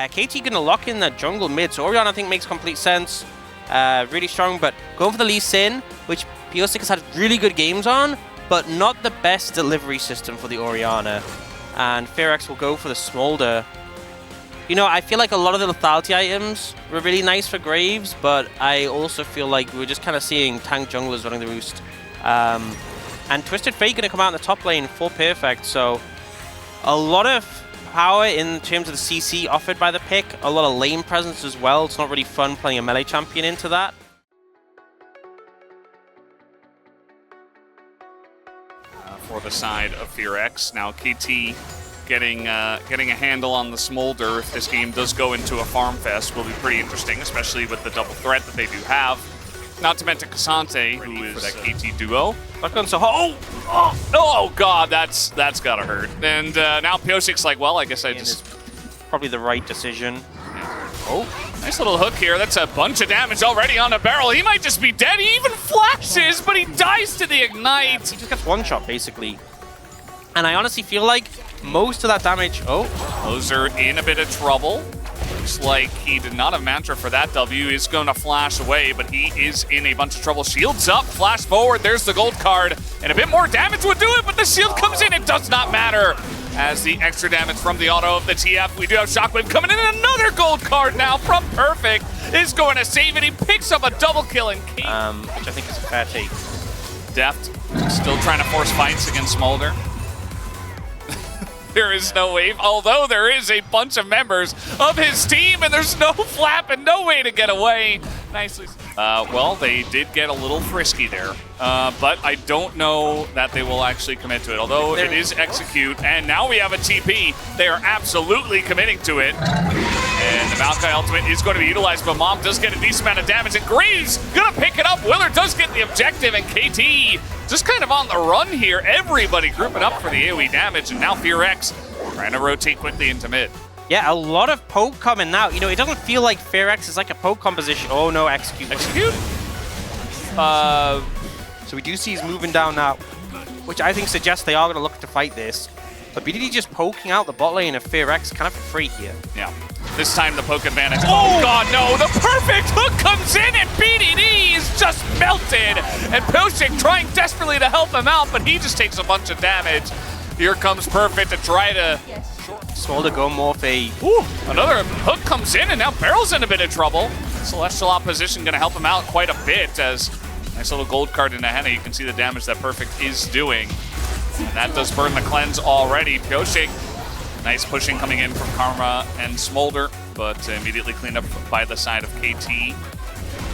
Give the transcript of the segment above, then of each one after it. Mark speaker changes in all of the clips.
Speaker 1: KT gonna lock in the jungle mid, so Orianna I think makes complete sense. Really strong, but going for the Lee Sin, which Pyosik has had really good games on, but not the best delivery system for the Orianna. And Fearax will go for the Smolder. You know, I feel like a lot of the lethality items were really nice for Graves, but I also feel like we're just kind of seeing tank junglers running the roost. And Twisted Fate going to come out in the top lane for Perfect, so a lot of power in terms of the CC offered by the pick, a lot of lane presence as well. It's not really fun playing a melee champion into that.
Speaker 2: For the side of Fearax, now KT getting a handle on the Smolder. If this game does go into a farm fest, will be pretty interesting, especially with the double threat that they do have. Not to mention Cassante, who is that KT duo. Oh god, that's gotta hurt. And now Pyosik's like, well, I guess I just...
Speaker 1: Probably the right decision.
Speaker 2: Oh, nice little hook here. That's a bunch of damage already on a barrel. He might just be dead. He even flashes, but he dies to the ignite.
Speaker 1: He just gets one shot, basically. And I honestly feel like most of that damage... Oh.
Speaker 2: Those are in a bit of trouble. Looks like he did not have Mantra for that W. He's going to flash away, but he is in a bunch of trouble. Shields up, flash forward. There's the gold card. And a bit more damage would do it, but the shield comes in. It does not matter. As the extra damage from the auto of the TF, we do have Shockwave coming in. And another gold card now from Perfect is going to save it. He picks up a double kill and
Speaker 1: which I think is a fair take.
Speaker 2: Deft still trying to force fights against Smolder. There is no wave, although there is a bunch of members of his team, and there's no flap and no way to get away. Nicely. Well, they did get a little frisky there, but I don't know that they will actually commit to it, although it is execute, and now we have a TP. They are absolutely committing to it. And the Maokai ultimate is going to be utilized, but Mom does get a decent amount of damage, and Graves gonna pick it up. Willer does get the objective, and KT just kind of on the run here. Everybody grouping up for the AoE damage, and now Fearax trying to rotate quickly into mid.
Speaker 1: Yeah, a lot of poke coming now. You know, it doesn't feel like Fearax is like a poke composition. Oh no, execute.
Speaker 2: Execute?
Speaker 1: So we do see he's moving down now, which I think suggests they are going to look to fight this. But BDD just poking out the bot lane of Fearax kind of for free here.
Speaker 2: Yeah. This time the poke advantage. Oh god, no! The perfect hook comes in and BDD is just melted! And Pyosik trying desperately to help him out, but he just takes a bunch of damage. Here comes Perfect to try to...
Speaker 1: Smolder go Morphe.
Speaker 2: Ooh, another hook comes in and now Barrel's in a bit of trouble. Celestial opposition gonna help him out quite a bit as nice little gold card in the Henna. You can see the damage that Perfect is doing. And that does burn the cleanse already. Pyosik, nice pushing coming in from Karma and Smolder, but immediately cleaned up by the side of KT.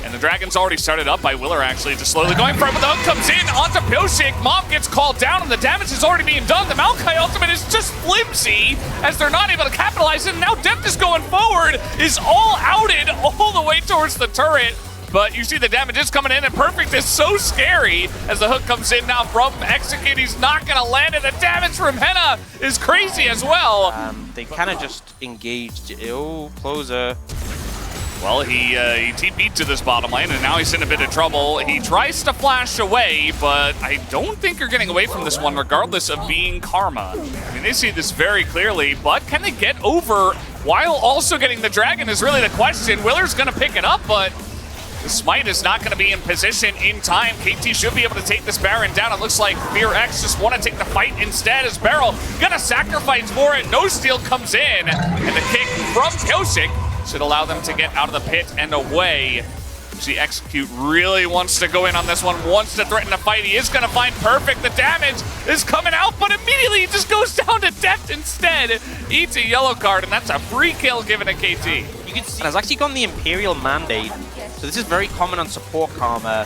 Speaker 2: And the Dragon's already started up by Willer, actually, just slowly going for it, but the hook comes in onto Pyosik. Mob gets called down, and the damage is already being done. The Maokai ultimate is just flimsy, as they're not able to capitalize it. And now Deft is going forward, is all outed all the way towards the turret. But you see the damage is coming in, and Perfect is so scary as the hook comes in now from Execute. He's not going to land it. The damage from Henna is crazy as well.
Speaker 1: They kind of just engaged. Oh, closer.
Speaker 2: Well, he TP'd to this bottom lane, and now he's in a bit of trouble. He tries to flash away, but I don't think you're getting away from this one, regardless of being Karma. I mean, they see this very clearly, but can they get over while also getting the Dragon is really the question. Willer's going to pick it up, but the Smite is not going to be in position in time. KT should be able to take this Baron down. It looks like Fearax just want to take the fight instead as Beryl gonna sacrifice for it. No Steal comes in, and the kick from Pyosik should allow them to get out of the pit and away. The Execute really wants to go in on this one, wants to threaten the fight. He is going to find Perfect. The damage is coming out, but immediately he just goes down to Deft instead. Eats a yellow card, and that's a free kill given to KT.
Speaker 1: You can see has actually gotten the Imperial Mandate, so this is very common on support Karma.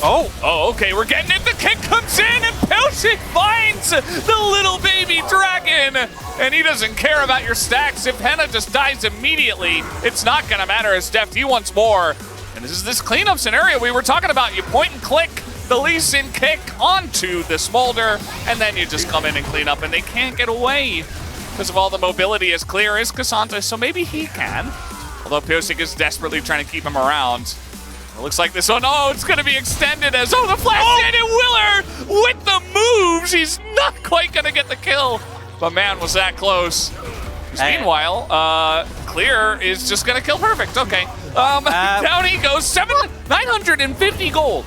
Speaker 2: Oh, okay, we're getting it. The kick comes in, and Pyosik finds the little baby dragon. And he doesn't care about your stacks. If Henna just dies immediately, it's not going to matter as Deft, he wants more. And this is this cleanup scenario we were talking about. You point and click the Lee Sin kick onto the Smolder, and then you just come in and clean up, and they can't get away because of all the mobility as clear as Cassante, so maybe he can. Although Pyosik is desperately trying to keep him around. It looks like this one, it's going to be extended as, the flash in, and Willer with the moves. He's not quite going to get the kill, but man, was that close. Meanwhile, Clear is just gonna kill perfect. Okay. Down he goes. 950 gold.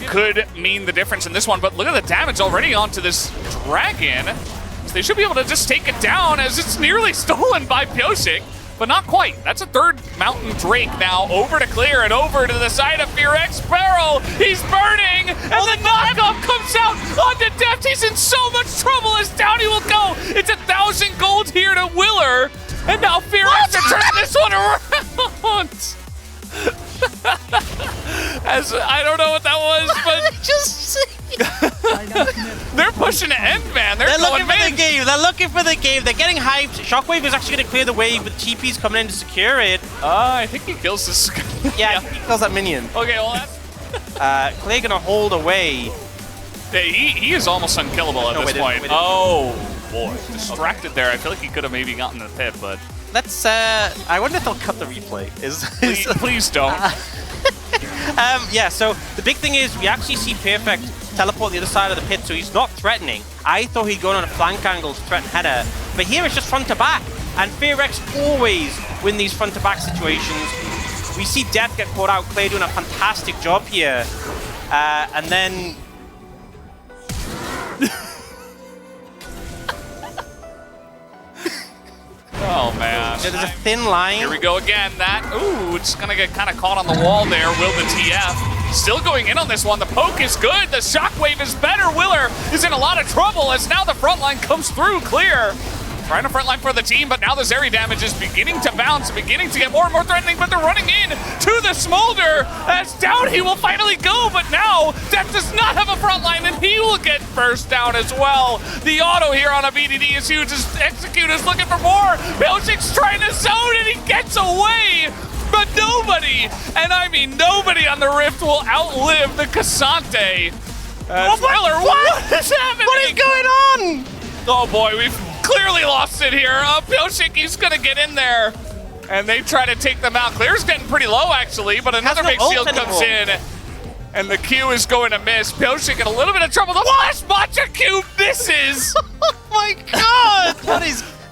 Speaker 2: Could mean the difference in this one, but look at the damage already onto this dragon. So they should be able to just take it down as it's nearly stolen by Pyosik, but not quite. That's a third Mountain Drake now over to Clear and over to the side of Fearx Barrel. He's burning, and the knockoff comes out onto Deft. He's in so much trouble as down he will go. It's 1,000 gold here to Willer, and now Fearx are turning this one around. As I don't know what that was, but
Speaker 1: Just
Speaker 2: they're pushing to end, man. They're
Speaker 1: looking
Speaker 2: going
Speaker 1: for the
Speaker 2: mid.
Speaker 1: game. They're looking for the game. They're getting hyped. Shockwave is actually going to clear the wave with TPs coming in to secure it.
Speaker 2: I think he kills this.
Speaker 1: Yeah, he kills that minion.
Speaker 2: Okay, well that's.
Speaker 1: Clay going to hold away.
Speaker 2: Yeah, he is almost unkillable at this point. Oh boy, distracted there. I feel like he could have maybe gotten the pit, but
Speaker 1: Let's. I wonder if they'll cut the replay.
Speaker 2: please don't.
Speaker 1: Yeah, so the big thing is we actually see Perfect teleport the other side of the pit, so he's not threatening. I thought he'd go on a flank angle to threaten header, but here it's just front to back, and Fearx always win these front to back situations. We see Death get caught out, Clay doing a fantastic job here, and then...
Speaker 2: Oh man.
Speaker 1: There's a thin line.
Speaker 2: Here we go again. It's gonna get kind of caught on the wall there. Will the TF still going in on this one? The poke is good. The shockwave is better. Willer is in a lot of trouble as now the front line comes through. Clear. Trying to frontline for the team, but now the Zeri damage is beginning to bounce, beginning to get more and more threatening, but they're running in to the Smolder as down he will finally go, but now Death does not have a frontline and he will get first down as well. The auto here on a BDD is huge as Execute is looking for more. Pyosik's trying to zone and he gets away, but nobody, and I mean nobody on the Rift will outlive the Cassante. What is happening?
Speaker 1: What is going on?
Speaker 2: Oh boy, we've clearly lost it here. Pyosik, he's gonna get in there. And they try to take them out. Clear's getting pretty low actually, but another big shield comes in. And the Q is going to miss. Pyosik in a little bit of trouble. The flash matcha Q misses!
Speaker 1: Oh my god!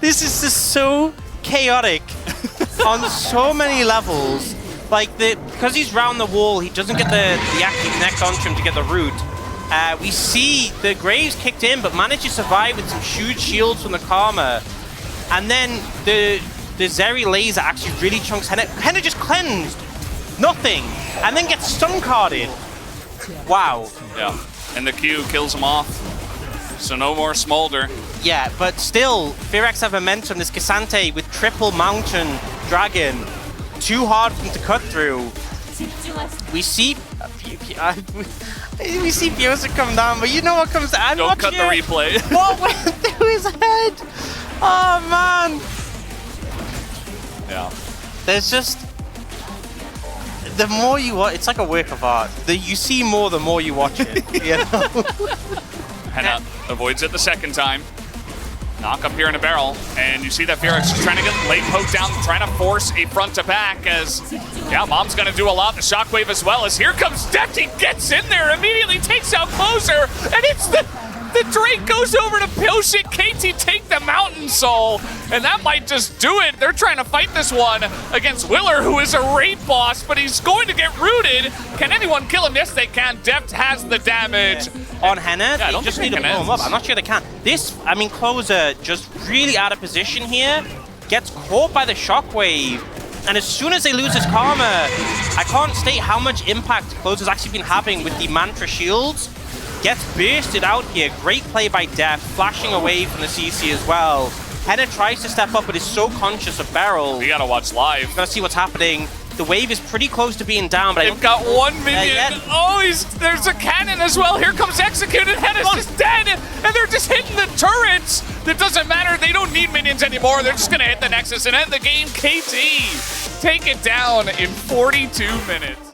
Speaker 1: This is just so chaotic on so many levels. Like, because he's round the wall, he doesn't get the active connect onto him to get the root. We see the Graves kicked in, but managed to survive with some huge shields from the Karma. And then the Zeri laser actually really chunks Henna. Henna just cleansed. Nothing. And then gets stun carded. Wow.
Speaker 2: Yeah. And the Q kills him off. So no more Smolder.
Speaker 1: Yeah, but still, Fearx have momentum. This Cassante with triple Mountain Dragon. Too hard for him to cut through. We see Pyosik come down, but you know what comes down?
Speaker 2: Don't cut the replay.
Speaker 1: What went through his head? Oh man.
Speaker 2: Yeah.
Speaker 1: There's just... The more you watch, it's like a work of art. You see more the more you watch it, you know?
Speaker 2: Henna avoids it the second time. Knock up here in a barrel, and you see that Fearx is trying to get late poke down, trying to force a front to back as, yeah, Mom's gonna do a lot. The shockwave as well as here comes Deft. He gets in there, immediately takes out Closer, and it's the Drake goes over to Pyosik. KT take the Mountain Soul, and that might just do it. They're trying to fight this one against Willer, who is a raid boss, but he's going to get rooted. Can anyone kill him? Yes, they can. Deft has the damage.
Speaker 1: On Henna,
Speaker 2: Yeah,
Speaker 1: they just need to blow him up. I'm not sure they can. This, I mean, Closer just really out of position here, gets caught by the shockwave, and as soon as they lose his Karma, I can't state how much impact Closer's actually been having with the Mantra shields. Gets bursted out here. Great play by Deft, flashing away from the CC as well. Henna tries to step up, but is so conscious of Barrel.
Speaker 2: We gotta watch live.
Speaker 1: Gotta see what's happening. The wave is pretty close to being down, but
Speaker 2: They've got one minion. Oh, there's a cannon as well. Here comes Executed. Henna's just dead, and they're just hitting the turrets. That doesn't matter. They don't need minions anymore. They're just gonna hit the Nexus and end the game. KT take it down in 42 minutes.